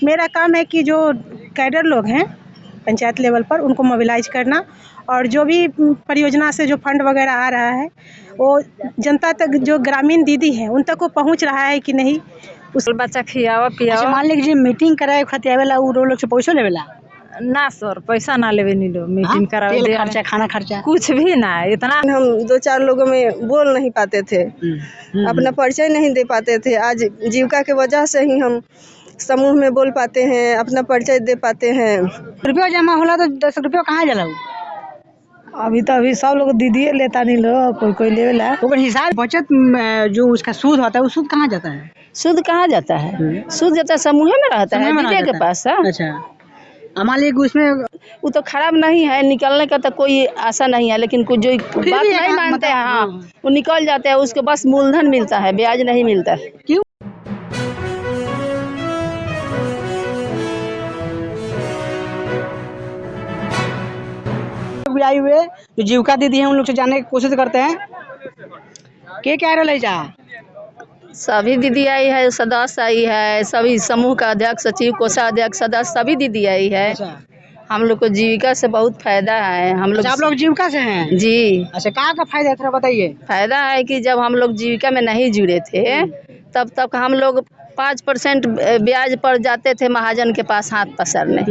मेरा काम है कि जो कैडर लोग हैं पंचायत लेवल पर उनको मोबिलाइज करना और जो भी परियोजना से जो फंड वगैरह आ रहा है वो जनता तक, जो ग्रामीण दीदी है उन तक वो पहुंच रहा है कि नहीं। उस बच्चा खियावा पियावा। मान लीजिए मीटिंग कराए खतियावेला उ लोग से पैसा लेवेला ना सर, पैसा ना लेवे नी लो मीटिंग करावे तेल खर्चा खाना खर्चा कुछ भी ना। इतना हम 2-4 लोगों में बोल नहीं पाते थे, अपना परिचय नहीं दे पाते थे। आज जीविका के वजह से ही हम समूह में बोल पाते हैं, अपना परिचय दे पाते हैं। रुपया जमा होला तो 10 रुपया कहाँ जाला? अभी सब लोग दीदी लेता नहीं लो, कोई लेवेला। तो हिसाब बचत जो उसका सूद होता है वो सूद कहाँ जाता है? सूद कहाँ जाता है? सूद जाता समूह में रहता है दीदी के पास। अच्छा, मान लीजिए उसमें वो तो खराब नहीं है, निकलने का तो कोई आशा नहीं है, लेकिन कुछ जो बात नहीं मानते हैं हाँ वो निकल जाते हैं, उसके बस मूलधन मिलता है, ब्याज नहीं मिलता है। क्यों? आई हुए जो जीविका दीदी है उन लोग से जानने की कोशिश करते हैं के क्या रहा जा। सभी दीदी आई है, सदस्य आई है, सभी समूह का अध्यक्ष, सचिव, कोषाध्यक्ष, सदस्य सभी दीदी आई है। हम लोग को जीविका से बहुत फायदा है। हम लोग आप लोग जीविका से हैं? जी। अच्छा, कहाँ का फायदा है थोड़ा बताइए। फायदा है कि जब हम लोग जीविका में नहीं जुड़े थे तब तक हम लोग 5% ब्याज पर जाते थे महाजन के पास हाथ पसारने।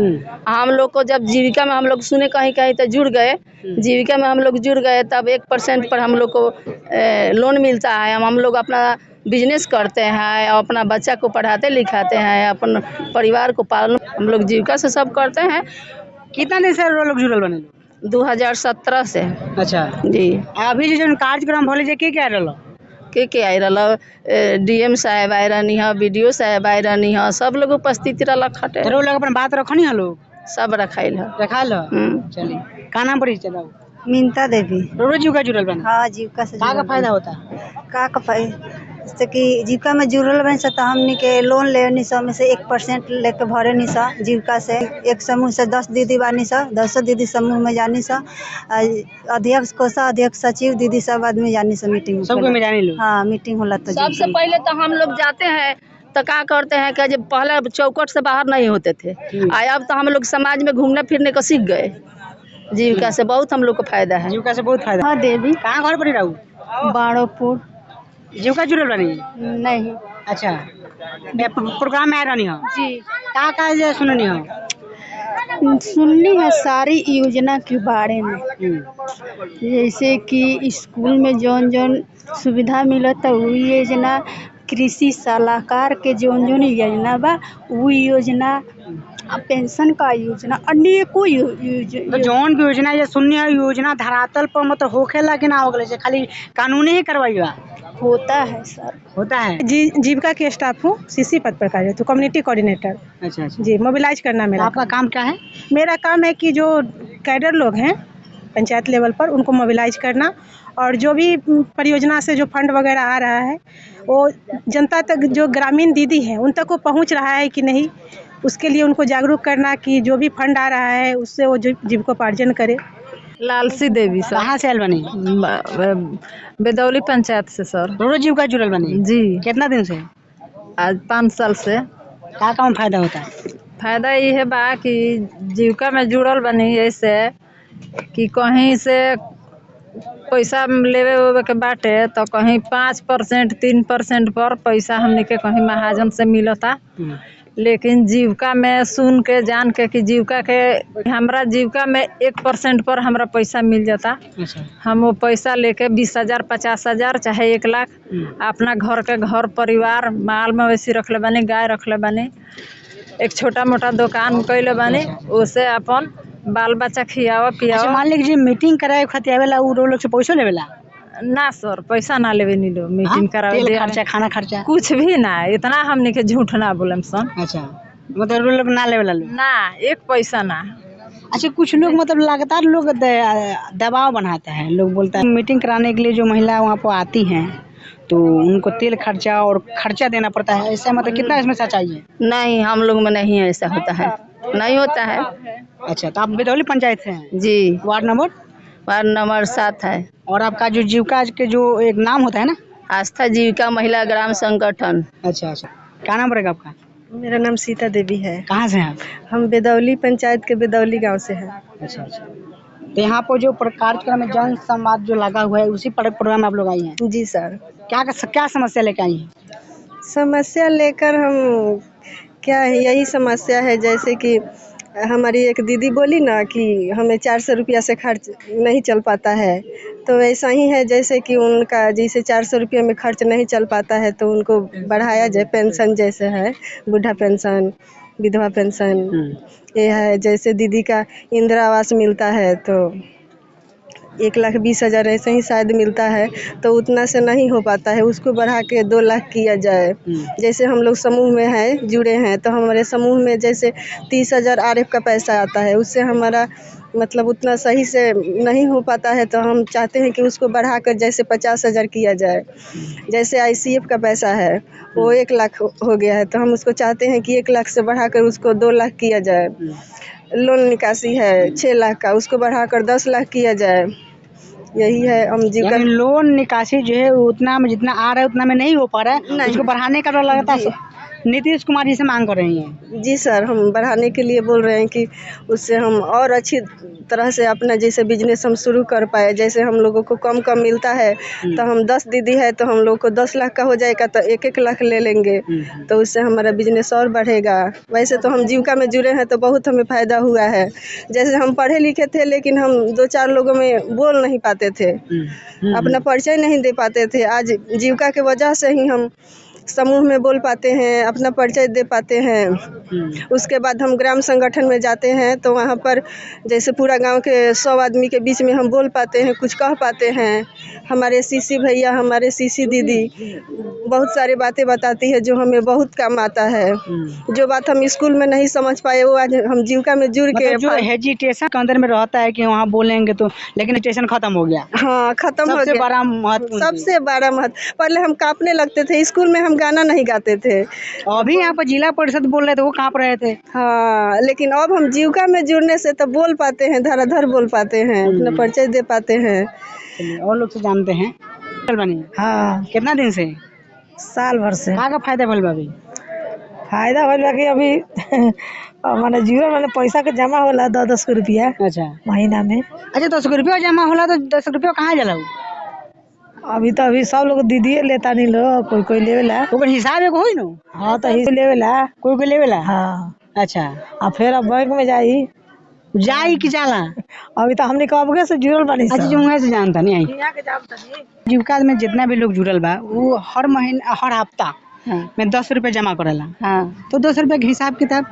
हम लोग को जब जीविका में हम लोग सुने कहीं कहीं तो जुड़ गए, जीविका में हम लोग जुड़ गए तब 1% पर हम लोग को लोन मिलता है। हम लोग अपना बिजनेस करते हैं, अपना बच्चा को पढ़ाते लिखाते हैं, अपन परिवार को पालन हम लोग जीविका से सब करते हैं। कितना दिन से लोग जुड़ल बने? 2017 से। अच्छा जी। अभी जो कार्यक्रम भले के क्या रहा के आई रहा, DM साहब आए रहनी है, BDO साहब आए रहनी है, सब लोग उपस्थित रहा खटे। लोग अपन बात रखनी है, लोग सब रखाइल है। रखाल चलिए का नाम पड़ी चलाओ? मिनता देवी। रोज जीविका जुड़ल बने? हाँ, जीविका से का फायदा होता? का जैसे कि जीविका में जुड़ल बन सकता, हमनी के लोन लेनी सा में से 1% लेके भरे नी सा। जीविका से एक समूह से 10 दीदी बानी सा, 10 दीदी समूह में जानी सा। अध्यक्ष, कोषाध्यक्ष, सचिव दीदी सब आदमी जानी सा मीटिंग में जानी लो। हाँ, मीटिंग होला तो सबसे पहले तो हम लोग जाते हैं तो क्या करते हैं कि जब पहले चौकट से बाहर नहीं होते थे, अब तो हम लोग समाज में घूमने फिरने को सीख गए। जीविका से बहुत हम लोग को फायदा है। जीविका से बहुत फायदा। हाँ देवी। कहाँ घर पर रहू? बाड़ोपुर। जीविका जुड़ल बनी? नहीं। अच्छा, प्रोग्राम में आ रही हो जी। का सुननी हो? सुननी है सारी योजना के बारे में, जैसे कि स्कूल में जौन जौन सुविधा मिलता है वो योजना, कृषि सलाहकार के जौन जौन योजना बा वो योजना, पेंशन का योजना, अनेकों तो जौन भी योजना ये सुननी है योजना धरातल पर मतलब होखेला कि ना होखेला, से खाली कानूनी ही करवाई होता है सर? होता है। जीविका के स्टाफ हूँ, CC पद पर कार्यरत हूँ, कम्युनिटी कोऑर्डिनेटर। अच्छा जी, मोबिलाइज करना मेरा। आपका काम क्या है? मेरा काम है कि जो कैडर लोग हैं पंचायत लेवल पर उनको मोबिलाइज करना और जो भी परियोजना से जो फंड वगैरह आ रहा है वो जनता तक, जो ग्रामीण दीदी है उन तक वो पहुंच रहा है कि नहीं, उसके लिए उनको जागरूक करना कि जो भी फंड आ रहा है उससे वो जीविकोपार्जन करे। लालसी देवी सर। कहाँ से आयल बनी? बेदौली पंचायत से सर। रोज जीविका जुड़ल बनी? जी। कितना दिन से? आज 5 साल से। का काम फायदा होता है? फायदा ये है बा कि जीविका में जुड़ल बनी ऐसे कि कहीं से पैसा लेवे वेवे के बाटे तो कहीं 5% 3% पर पैसा हमने के कहीं महाजन से मिलता, लेकिन जीविका में सुन के जान के कि जीविका के हमरा जीविका में 1% पर हमरा पैसा मिल जाता। हम वो पैसा लेके 20,000 50,000 चाहे 1 लाख अपना घर के घर परिवार माल मवेशी रखले बानी, गाय रखले बानी, एक छोटा मोटा दुकान कैले बानी, उसे अपन बाल बच्चा खियावा पियावा। मान लीजिए मीटिंग कराए खतियावेला उ लोग से पैसा लेवेला? ना सर, पैसा ना लेवे नी लो मीटिंग करावे तेल खर्चा खाना खर्चा कुछ भी ना, इतना हमने के झूठ ना बोलम सन। अच्छा, मतलब लोग ना लेवेला ना 1 पैसा ना। अच्छा, कुछ लोग मतलब लगातार लोग दबाव बनाता है, लोग बोलता है मीटिंग कराने के लिए जो महिला वहाँ पर आती हैं तो उनको तेल खर्चा और खर्चा देना पड़ता है, ऐसा मतलब कितना इसमें सच्चाई है? नहीं, हम लोग में नहीं ऐसा होता है, नहीं होता है। अच्छा, तो आप बेदौली पंचायत से हैं? जी। वार्ड नंबर 7 है। और आपका जो जीविका के जो एक नाम होता है ना? आस्था जीविका महिला ग्राम संगठन। अच्छा, क्या नाम पड़ेगा आपका? मेरा नाम सीता देवी है। कहाँ से हैं आप? हम बेदौली पंचायत के बेदौली गांव से हैं। अच्छा अच्छा। तो यहाँ पर जो कार्यक्रम में जन संवाद जो लगा हुआ है उसी प्रोग्राम में आप लोग आई हैं? जी सर। क्या समस्या लेकर आई हैं? समस्या लेकर हम क्या है, यही समस्या है जैसे कि हमारी एक दीदी बोली ना कि हमें 400 रुपया से खर्च नहीं चल पाता है, तो ऐसा ही है जैसे कि उनका जैसे 400 रुपये में खर्च नहीं चल पाता है तो उनको बढ़ाया जाए। पेंशन जैसे है बुढ़ा पेंशन, विधवा पेंशन, ये है जैसे दीदी का इंदिरा आवास मिलता है तो 1,20,000 ऐसे ही शायद मिलता है, तो उतना से नहीं हो पाता है, उसको बढ़ा के 2 लाख किया जाए। जैसे हम लोग समूह में हैं, जुड़े हैं, तो हमारे समूह में जैसे 30,000 RF का पैसा आता है, उससे हमारा मतलब उतना सही से नहीं हो पाता है, तो हम चाहते हैं कि उसको बढ़ाकर जैसे 50,000 किया जाए। जैसे ICF का पैसा है वो 1 लाख हो गया है, तो हम उसको चाहते हैं कि 1 लाख से बढ़ाकर उसको 2 लाख किया जाए। लोन निकासी है 6 लाख का, उसको बढ़ाकर 10 लाख किया जाए। यही है हम जीवन। लोन निकासी जो है उतना में जितना आ रहा है उतना में नहीं हो पा रहा है, उसको बढ़ाने का लगातार नीतीश कुमार जी से मांग कर रही हैं। जी सर, हम बढ़ाने के लिए बोल रहे हैं कि उससे हम और अच्छी तरह से अपना जैसे बिजनेस हम शुरू कर पाए। जैसे हम लोगों को कम मिलता है तो हम 10 दीदी है तो हम लोग को 10 लाख का हो जाएगा तो 1-1 लाख ले लेंगे, तो उससे हमारा बिजनेस और बढ़ेगा। वैसे तो हम जीविका में जुड़े हैं तो बहुत हमें फ़ायदा हुआ है। जैसे हम पढ़े लिखे थे लेकिन हम 2-4 लोगों में बोल नहीं पाते थे, अपना परिचय नहीं दे पाते थे। आज जीविका के वजह से ही हम समूह में बोल पाते हैं, अपना परिचय दे पाते हैं। उसके बाद हम ग्राम संगठन में जाते हैं तो वहाँ पर जैसे पूरा गांव के 100 आदमी के बीच में हम बोल पाते हैं, कुछ कह पाते हैं। हमारे CC भैया, हमारे CC दीदी बहुत सारी बातें बताती है जो हमें बहुत काम आता है। जो बात हम स्कूल में नहीं समझ पाए वो आज हम जीविका में जुड़ के जो हेजिटेशन के अंदर में रहता है कि वहाँ बोलेंगे तो, लेकिन हेजिटेशन खत्म हो गया। हाँ, खत्म हो गया। सबसे बड़ा महत्व, सबसे बड़ा महत्व। पहले हम कांपने लगते थे, स्कूल में हम गाना नहीं गाते थे। अभी यहाँ पर जिला परिषद बोल रहे थे वो कांप रहे थे। हाँ, लेकिन अब हम जीविका में जुड़ने से तो बोल पाते हैं, धराधर बोल पाते हैं, अपना परिचय दे पाते हैं। और लोग से जानते हैं। हाँ, कितना दिन से? साल भर से। का फायदा भइल बा अभी? फायदा भइल बा कि अभी माने जीरो माने पैसा के जमा होला 10-10 रुपया अच्छा महीना में। अच्छा, 10 रुपया जमा होला तो 10 रुपया कहाँ जाला? अभी सब लोग दीदिए लेता नहीं लो, कोई लेवेला। ओकर हिसाब एगो होई न? हाँ, तो ही लेवेला, कोई लेवेला। हाँ। अच्छा, अब फिर अब बैंक में जाई कि जाला? अभी तो हमने कब से जुड़ल बानी। अच्छा, जो वहाँ से जानता नहीं आई। जीविका में जितना भी लोग जुड़ल बा वो हर महीना हर हफ्ता में 10 रुपया जमा करेला। हाँ, तो 10 रुपया के हिसाब किताब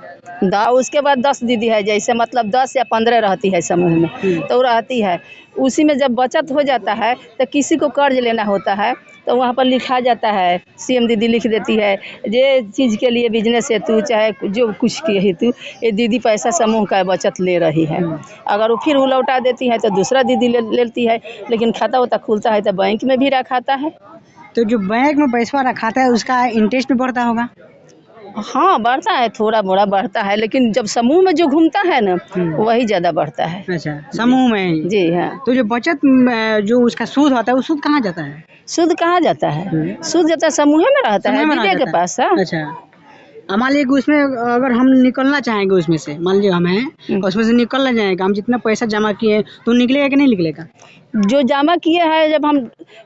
उसके बाद 10 दीदी है, जैसे मतलब 10 या 15 रहती है समूह में, तो रहती है उसी में जब बचत हो जाता है तो किसी को कर्ज लेना होता है तो वहाँ पर लिखा जाता है, CM दीदी लिख देती है ये चीज़ के लिए बिजनेस हेतु चाहे जो कुछ के हेतु ये दीदी पैसा समूह का बचत ले रही है। अगर वो फिर वो लौटा देती है तो दूसरा दीदी लेती है, लेकिन खाता होता खुलता है तो बैंक में भी रखाता है। तो जो बैंक में पैसा रखाता है उसका इंटरेस्ट भी बढ़ता होगा? हाँ, बढ़ता है, थोड़ा मोड़ा बढ़ता है, लेकिन जब समूह में जो घूमता है ना वही ज़्यादा बढ़ता है। अच्छा, समूह में? जी हाँ। तो जो बचत जो उसका सूद होता है वो सूद कहाँ जाता है? सूद कहाँ जाता है? सूद जाता है समूह में रहता है दीदी के पास। अच्छा, मान लीजिए उसमें अगर हम निकलना चाहेंगे उसमें से, मान लीजिए हम हैं उसमें से निकलना चाहेंगे, हम जितना पैसा जमा किए तो निकलेगा कि नहीं निकलेगा? जो जमा किए हैं जब हम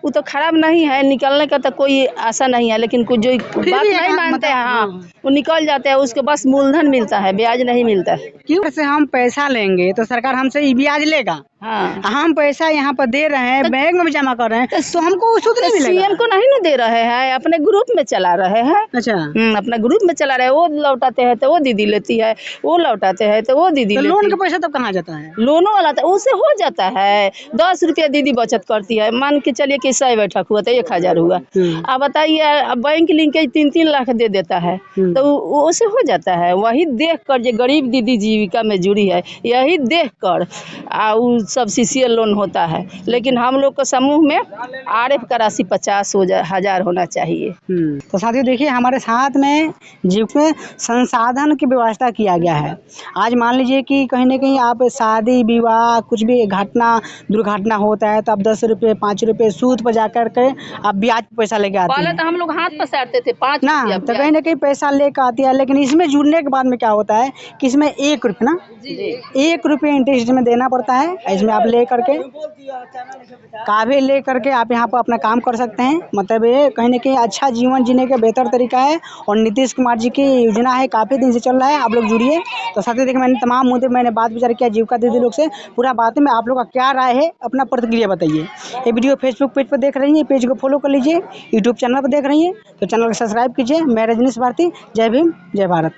वो तो खराब नहीं है, निकलने का तो कोई आशा नहीं है, लेकिन कुछ जो बात नहीं मानते हैं हाँ वो निकल जाते हैं, उसको बस मूलधन मिलता है, ब्याज नहीं मिलता है। क्यों? से हम पैसा लेंगे तो सरकार हमसे ब्याज लेगा। हाँ, हम पैसा यहाँ पर दे रहे हैं, बैंक में भी जमा कर रहे हैं तो हमको सूद नहीं मिलेगा। CM को नहीं ना दे रहे हैं, अपने ग्रुप में चला रहे हैं। अच्छा, अपना ग्रुप में चला रहे हैं, वो लौटाते हैं तो वो दीदी लेती है, वो लौटाते हैं तो वो दीदी लेती है। लोन का पैसा तब कहाँ जाता है? लोनों वाला तो उसे हो जाता है 10 रुपया दीदी बचत करती है, मान के चलिए कि 100 बैठक हुआ तो 1000 हुआ। अब बताइए बैंक लिंकेज 3-3 लाख दे देता है तो उसे हो जाता है। वही देख कर जो गरीब दीदी जीविका में जुड़ी है यही देख कर सब CCL लोन होता है, लेकिन हम लोग को समूह में RF का राशि 50,000 होना चाहिए। तो साथियों देखिए हमारे साथ में जीविका जिसमें संसाधन की व्यवस्था किया गया है। आज मान लीजिए कि कहीं ना कहीं आप शादी विवाह कुछ भी घटना दुर्घटना होता है तो आप 10 रुपये 5 रुपये सूद पर जा कर के आप ब्याज पे पैसा लेके आते पहले हैं तो हम लोग हाथ पसारते थे 5 ना, रुपया तो कहीं ना कहीं पैसा लेकर आती है। लेकिन इसमें जुड़ने के बाद में क्या होता है कि इसमें 1 रुपये ना 1 रुपये इंटरेस्ट में देना पड़ता है। इसमें आप ले करके कागज ले करके आप यहाँ पर अपना काम कर सकते हैं। मतलब ये कहीं ना कहीं अच्छा जीवन जीने का बेहतर तरीका है और नीतीश कुमार जी की योजना है, काफ़ी दिन से चल रहा है। आप लोग जुड़िए। तो साथ ही देखिए मैंने तमाम मुद्दे मैंने बात विचार किया जीविका दीदी लोग से, पूरा बात में आप लोग का क्या राय है अपना प्रतिक्रिया बताइए। ये वीडियो फेसबुक पेज पर देख रही है, पेज को फॉलो कर लीजिए। यूट्यूब चैनल पर देख रही है तो चैनल को सब्सक्राइब कीजिए। मैं रजनीश भारती, जय भीम जय भारत।